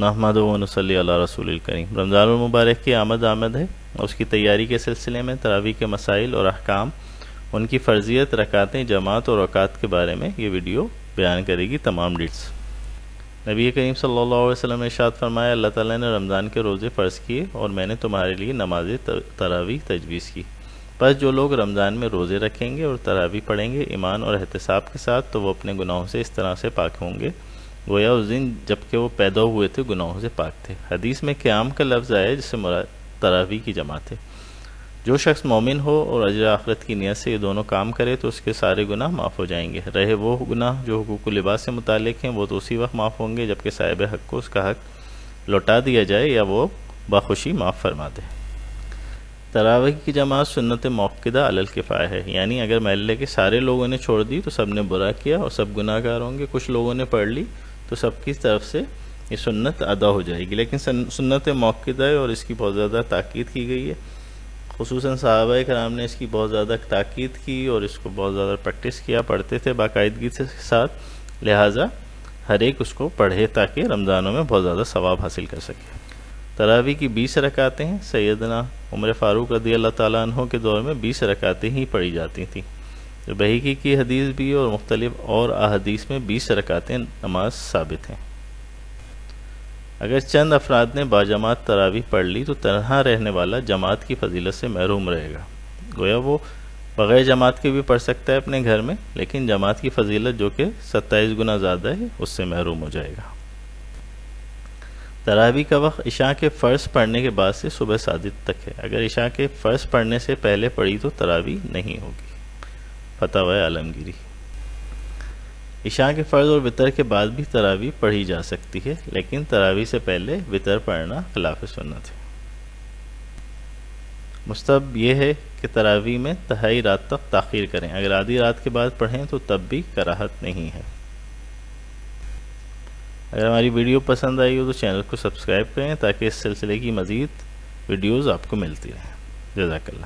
نحمدہ و نصلی علی رسول الکریم۔ رمضان المبارک کی آمد ہے اور اس کی تیاری کے سلسلے میں تراویح کے مسائل اور احکام، ان کی فرضیت، رکعتیں، جماعت اور اوقات کے بارے میں یہ ویڈیو بیان کرے گی تمام ڈیٹس۔ نبی کریم صلی اللہ علیہ وسلم نے ارشاد فرمایا، اللہ تعالیٰ نے رمضان کے روزے فرض کیے اور میں نے تمہارے لیے نماز تراویح تجویز کی، پس جو لوگ رمضان میں روزے رکھیں گے اور تراویح پڑھیں گے ایمان اور احتساب کے ساتھ تو وہ اپنے گناہوں سے اس طرح سے پاک ہوں گے گویا اس دن جب کہ وہ پیدا ہوئے تھے گناہوں سے پاک تھے۔ حدیث میں قیام کا لفظ آیا جس سے مراد تراویح کی جماعت ہے۔ جو شخص مومن ہو اور اجر آخرت کی نیت سے یہ دونوں کام کرے تو اس کے سارے گناہ معاف ہو جائیں گے۔ رہے وہ گناہ جو حقوق اللباس سے متعلق ہیں وہ تو اسی وقت معاف ہوں گے جبکہ صاحب حق کو اس کا حق لوٹا دیا جائے یا وہ بخوشی معاف فرما دے۔ تراویح کی جماعت سنت موقدہ علی الکفایہ ہے، یعنی اگر محلے کے سارے لوگوں نے چھوڑ دی تو سب نے برا کیا اور سب گناہ گار ہوں گے۔ کچھ لوگوں نے پڑھ لی تو سب کی طرف سے یہ سنت ادا ہو جائے گی، لیکن سنت موقدہ ہے اور اس کی بہت زیادہ تاکید کی گئی ہے، خصوصاً صحابہ کرام نے اس کی بہت زیادہ تاکید کی اور اس کو بہت زیادہ پریکٹس کیا، پڑھتے تھے باقاعدگی کے ساتھ، لہٰذا ہر ایک اس کو پڑھے تاکہ رمضانوں میں بہت زیادہ ثواب حاصل کر سکے۔ تراویح کی 20 رکعتیں ہیں۔ سیدنا عمر فاروق رضی اللہ تعالیٰ عنہ کے دور میں 20 رکعتیں ہی پڑھی جاتی تھیں۔ بہیقی کی حدیث بھی اور مختلف اور احادیث میں 20 رکعتیں نماز ثابت ہیں۔ اگر چند افراد نے باجماعت تراویح پڑھ لی تو تنہا رہنے والا جماعت کی فضیلت سے محروم رہے گا، گویا وہ بغیر جماعت کے بھی پڑھ سکتا ہے اپنے گھر میں، لیکن جماعت کی فضیلت جو کہ 27 گنا زیادہ ہے اس سے محروم ہو جائے گا۔ تراویح کا وقت عشاء کے فرض پڑھنے کے بعد سے صبح صادق تک ہے۔ اگر عشاء کے فرض پڑھنے سے پہلے پڑھی تو تراویح نہیں ہوگی۔ فتاوی عالمگیری۔ عشاء کے فرض اور وتر کے بعد بھی تراویح پڑھی جا سکتی ہے، لیکن تراویح سے پہلے وتر پڑھنا خلاف سنت ہے۔ مستحب یہ ہے کہ تراویح میں تہائی رات تک تاخیر کریں، اگر آدھی رات کے بعد پڑھیں تو تب بھی کراہت نہیں ہے۔ اگر ہماری ویڈیو پسند آئی ہو تو چینل کو سبسکرائب کریں تاکہ اس سلسلے کی مزید ویڈیوز آپ کو ملتی رہیں۔ جزاک اللہ۔